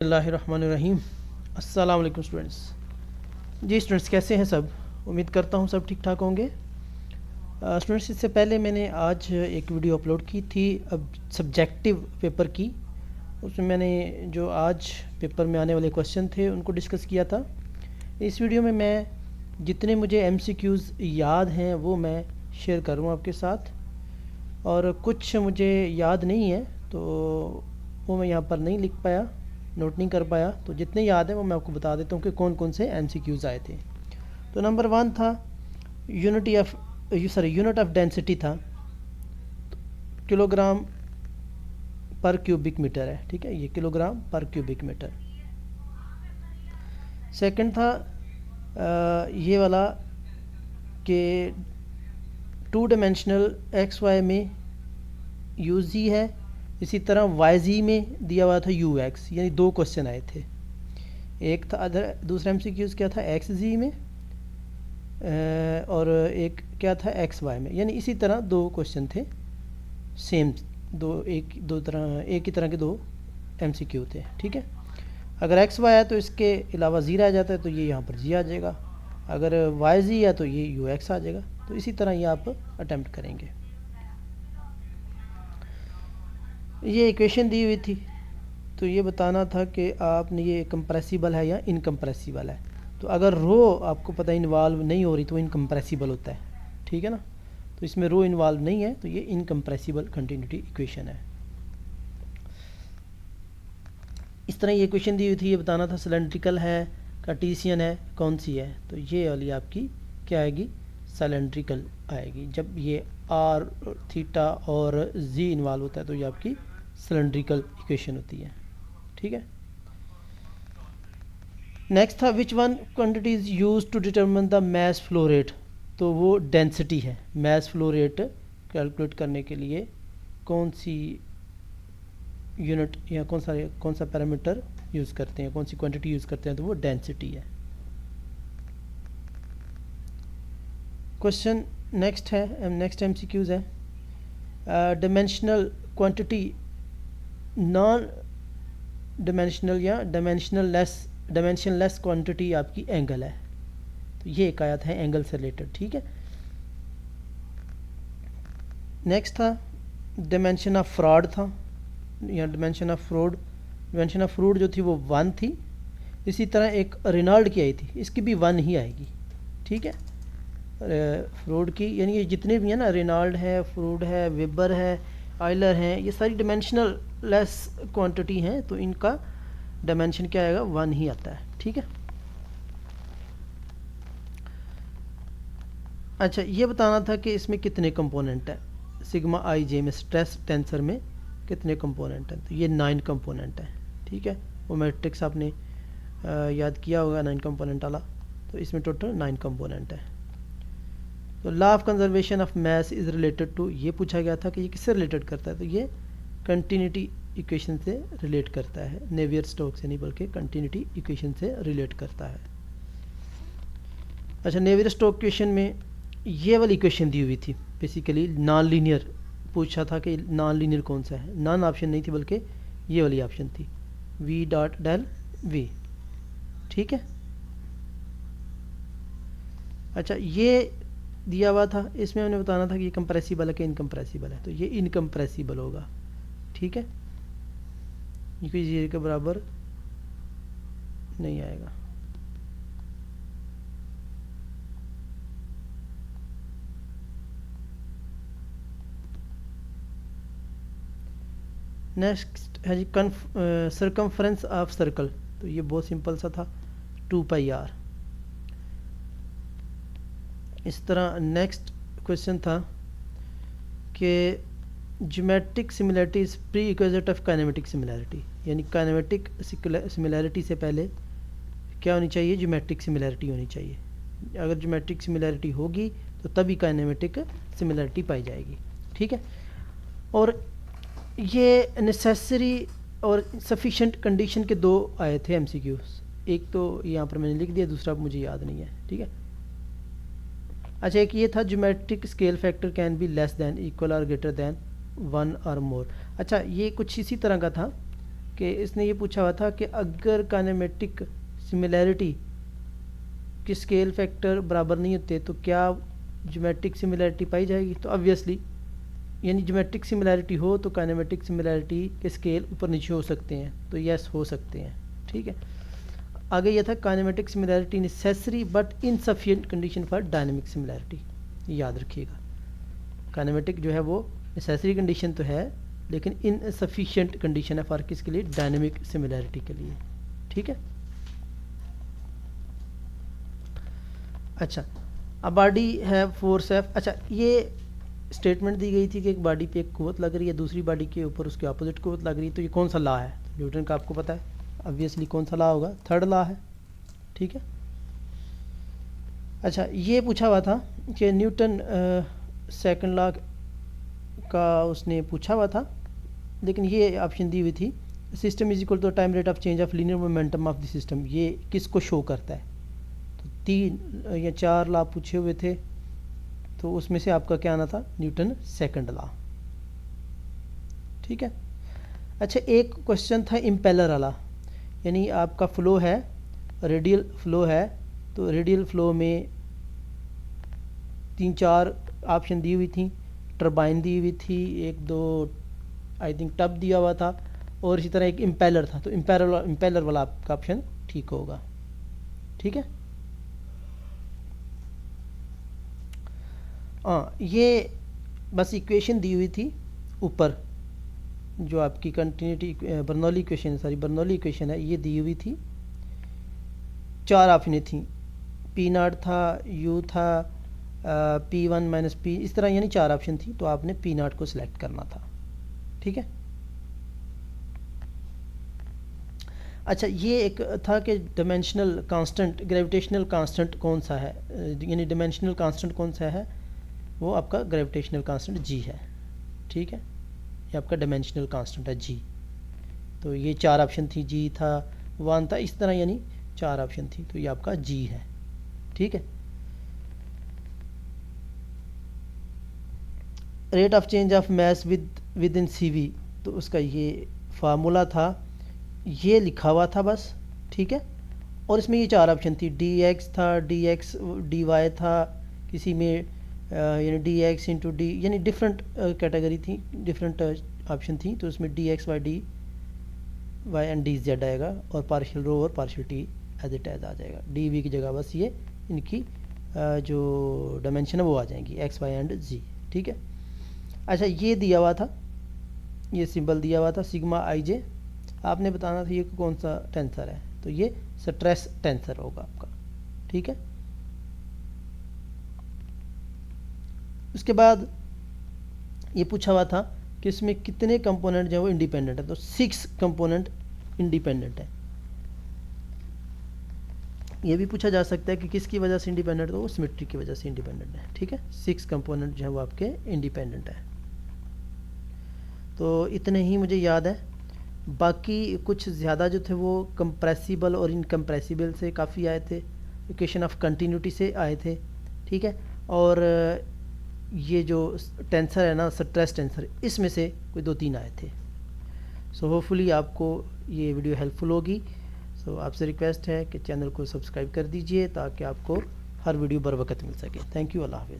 बिस्मिल्लाहिर्रहमानिर्रहीम। अस्सलाम वालेकुम स्टूडेंट्स। जी स्टूडेंट्स, कैसे हैं सब? उम्मीद करता हूँ सब ठीक ठाक होंगे। स्टूडेंट्स, इससे पहले मैंने आज एक वीडियो अपलोड की थी अब सब्जेक्टिव पेपर की। उसमें मैंने जो आज पेपर में आने वाले क्वेश्चन थे उनको डिस्कस किया था। इस वीडियो में मैं जितने मुझे MCQs याद हैं वो मैं शेयर करूँ आपके साथ, और कुछ मुझे याद नहीं है तो वो मैं यहाँ पर नहीं लिख पाया, नोट नहीं कर पाया। तो जितने याद है वो मैं आपको बता देता हूँ कि कौन कौन से MCQs आए थे। तो नंबर 1 था यूनिट ऑफ डेंसिटी था, किलोग्राम पर क्यूबिक मीटर है। ठीक है, ये किलोग्राम पर क्यूबिक मीटर। सेकंड था ये वाला कि 2 डायमेंशनल XY में UZ है, इसी तरह YZ में दिया हुआ था UX, यानी 2 क्वेश्चन आए थे। एक था दूसरा MCQs क्या था XZ में, और एक क्या था XY में, यानी इसी तरह 2 क्वेश्चन थे सेम, एक ही तरह के 2 MCQ थे। ठीक है, अगर XY है तो इसके अलावा Z आ जाता है, तो ये यहाँ पर Z आ जाएगा। अगर YZ है तो ये UX आ जाएगा। तो इसी तरह ये आप अटेम्प्ट करेंगे। ये इक्वेशन दी हुई थी, तो ये बताना था कि आपने ये कंप्रेसिबल है या इनकम्प्रेसिबल है। तो अगर रो आपको पता इन्वॉल्व नहीं हो रही तो इनकम्प्रेसिबल होता है। ठीक है ना, तो इसमें रो इन्वॉल्व नहीं है तो ये इनकम्प्रेसिबल कंटिन्यूटी इक्वेशन है। इस तरह ये इक्वेशन दी हुई थी, ये बताना था सिलेंड्रिकल है, कार्टेशियन है, कौन सी है। तो ये वाली आपकी क्या आएगी, सिलेंड्रिकल आएगी। जब ये R, थीटा और Z इन्वॉल्व होता है तो ये आपकी सिलेंड्रिकल इक्वेशन होती है। ठीक है, नेक्स्ट था which one quantity is use to determine the mass flow rate. तो वो डेंसिटी है। मैस फ्लो रेट कैलकुलेट करने के लिए कौन सी यूनिट या कौन सा पैरामीटर यूज़ करते हैं, कौन सी क्वांटिटी यूज़ करते हैं, तो वो डेंसिटी है। क्वेश्चन नेक्स्ट MCQs है डायमेंशनल क्वांटिटी नॉन डायमेंशनल या डायमेंशनलेस क्वांटिटी आपकी एंगल है। तो ये एक आया था एंगल से रिलेटेड। ठीक है, नेक्स्ट था डायमेंशन ऑफ फ्रॉड था, या डायमेंशन ऑफ फ्रूट जो थी वो 1 थी। इसी तरह एक रेनॉल्ड की आई थी, इसकी भी 1 ही आएगी। ठीक है, फ्रूट की यानी ये जितने भी हैं ना, रेनॉल्ड है, फ्रूट है, वेबर है, आइलर हैं, ये सारी डायमेंशनल लेस क्वांटिटी हैं, तो इनका डायमेंशन क्या आएगा, 1 ही आता है। ठीक है, अच्छा ये बताना था कि इसमें कितने कंपोनेंट हैं, सिग्मा IJ में स्ट्रेस टेंसर में कितने कंपोनेंट हैं। तो ये 9 कंपोनेंट हैं। ठीक है, वो मैट्रिक्स आपने याद किया होगा 9 कंपोनेंट वाला। तो इसमें टोटल 9 कंपोनेंट है। तो law of conservation of mass is related to, ये पूछा गया था कि ये किससे रिलेटेड करता है। तो ये कंटिन्यूटी इक्वेशन से रिलेट करता है, नेवियर स्टोक्स से नहीं बल्कि कंटिन्यूटी इक्वेशन से रिलेट करता है। अच्छा, नेवियर स्टोक्स इक्वेशन में ये वाली इक्वेशन दी हुई थी, बेसिकली नॉन लीनियर पूछा था कि नॉन लीनियर कौन सा है। नॉन ऑप्शन नहीं थी बल्कि ये वाली ऑप्शन थी, V डॉट डेल V। ठीक है, अच्छा ये दिया हुआ था, इसमें हमने बताना था कि ये कंप्रेसिबल है कि इनकम्प्रेसिबल है। तो ये इनकम्प्रेसिबल होगा। ठीक है, ये 0 के बराबर नहीं आएगा। नेक्स्ट है जी सर्कमफ्रेंस ऑफ सर्कल। तो ये बहुत सिंपल सा था, 2πr। इस तरह नेक्स्ट क्वेश्चन था कि geometric similarity is prerequisite of kinematic similarity, यानी काइनेमेटिक सिमिलैरिटी से पहले क्या होनी चाहिए, ज्योमेट्रिक सिमिलैरिटी होनी चाहिए। अगर ज्योमेट्रिक सिमिलैरिटी होगी तो तभी काइनेमेटिक सिमिलैरिटी पाई जाएगी। ठीक है, और ये नेसेसरी और सफिशेंट कंडीशन के 2 आए थे MCQs। एक तो यहाँ पर मैंने लिख दिया, दूसरा मुझे याद नहीं है। ठीक है, अच्छा एक ये था geometric scale factor can be less than, equal और ग्रेटर दैन 1 और मोर। अच्छा ये कुछ इसी तरह का था कि इसने ये पूछा हुआ था कि अगर काइनेमेटिक सिमिलैरिटी के स्केल फैक्टर बराबर नहीं होते तो क्या ज्योमेट्रिक सिमिलैरिटी पाई जाएगी। तो ऑब्वियसली यानी ज्योमेट्रिक सिमिलैरिटी हो तो काइनेमेटिक सिमिलैरिटी के स्केल ऊपर नीचे हो सकते हैं, तो यस हो सकते हैं। ठीक है, आगे यह था kinematic similarity necessary but insufficient condition for dynamic similarity. याद रखिएगा, काइनेमेटिक जो है वो नेसेसरी कंडीशन तो है लेकिन इनसफिशिएंट कंडीशन है फॉर किसके लिए, डायनेमिक सिमिलैरिटी के लिए। ठीक है, अच्छा अब बॉडी है फोर्स एफ। अच्छा, ये स्टेटमेंट दी गई थी कि एक बॉडी पे एक कुव्वत लग रही है, दूसरी बॉडी के ऊपर उसके अपोजिट कुव्वत लग रही है, तो ये कौन सा लॉ है। न्यूटन का आपको पता है ऑब्वियसली कौन सा लॉ होगा, थर्ड लॉ है। ठीक है, अच्छा ये पूछा हुआ था कि न्यूटन सेकंड लॉ का उसने पूछा हुआ था, लेकिन ये ऑप्शन दी हुई थी system is equal to time rate of change of linear momentum of the system. ये किसको शो करता है, तो 3 या 4 लॉ पूछे हुए थे, तो उसमें से आपका क्या आना था, न्यूटन सेकंड लॉ। ठीक है, अच्छा एक क्वेश्चन था इम्पेलर वाला, यानी आपका फ्लो है, रेडियल फ्लो है, तो रेडियल फ्लो में 3-4 ऑप्शन दी हुई थी, टरबाइन दी हुई थी, 1-2 आई थिंक टब दिया हुआ था, और इसी तरह एक इम्पेलर था, तो इम्पेलर वाला आपका ऑप्शन ठीक होगा। ठीक है, हाँ ये बस इक्वेशन दी हुई थी ऊपर, जो आपकी continuity Bernoulli equation, Bernoulli equation है, ये दी हुई थी। 4 ऑप्शनें थी, P0 था, U था, P1 माइनस P, इस तरह यानी 4 ऑप्शन थी, तो आपने P0 को सिलेक्ट करना था। ठीक है, अच्छा ये एक था कि डायमेंशनल कांस्टेंट, ग्रेविटेशनल कांस्टेंट कौन सा है, यानी डायमेंशनल कांस्टेंट कौन सा है, वो आपका ग्रेविटेशनल कांस्टेंट जी है। ठीक है, ये आपका डायमेंशनल कांस्टेंट है जी। तो ये 4 ऑप्शन थी, जी था, 1 था, इस तरह यानी 4 ऑप्शन थी, तो ये आपका जी है। ठीक है, rate of change of mass with in CV, तो उसका ये फार्मूला था, ये लिखा हुआ था बस। ठीक है, और इसमें ये 4 ऑप्शन थी, dx था, dx dy था, किसी में यानी dx इंटू डी, यानी डिफरेंट कैटेगरी थी, डिफरेंट ऑप्शन थी, तो उसमें dx by dy and dz आएगा, और पार्शियल रो और partial t as it as आ जाएगा। dv की जगह बस ये इनकी जो डायमेंशन है वो आ जाएंगी, x y एंड z। ठीक है, अच्छा ये दिया हुआ था, ये सिंबल दिया हुआ था सिग्मा ij, आपने बताना था ये कौन सा टेंसर है, तो ये स्ट्रेस टेंसर होगा आपका। ठीक है, उसके बाद ये पूछा हुआ था कि इसमें कितने कंपोनेंट जो है वो इंडिपेंडेंट है, तो 6 कंपोनेंट इंडिपेंडेंट है। ये भी पूछा जा सकता है कि किसकी वजह से इंडिपेंडेंट, तो वो सिमेट्री की वजह से इंडिपेंडेंट है। ठीक है, 6 कंपोनेंट जो है वो आपके इंडिपेंडेंट है। तो इतने ही मुझे याद है, बाकी कुछ ज़्यादा जो थे वो कंप्रेसिबल और इनकम्प्रेसिबल से काफ़ी आए थे, इक्वेशन ऑफ कंटिन्यूटी से आए थे। ठीक है, और ये जो टेंसर है ना, स्ट्रेस टेंसर, इसमें से कोई 2-3 आए थे। सो होपफुली आपको ये वीडियो हेल्पफुल होगी। सो आपसे रिक्वेस्ट है कि चैनल को सब्सक्राइब कर दीजिए ताकि आपको हर वीडियो बर वक्त मिल सके। थैंक यू, अल्लाह हाफ़िज़।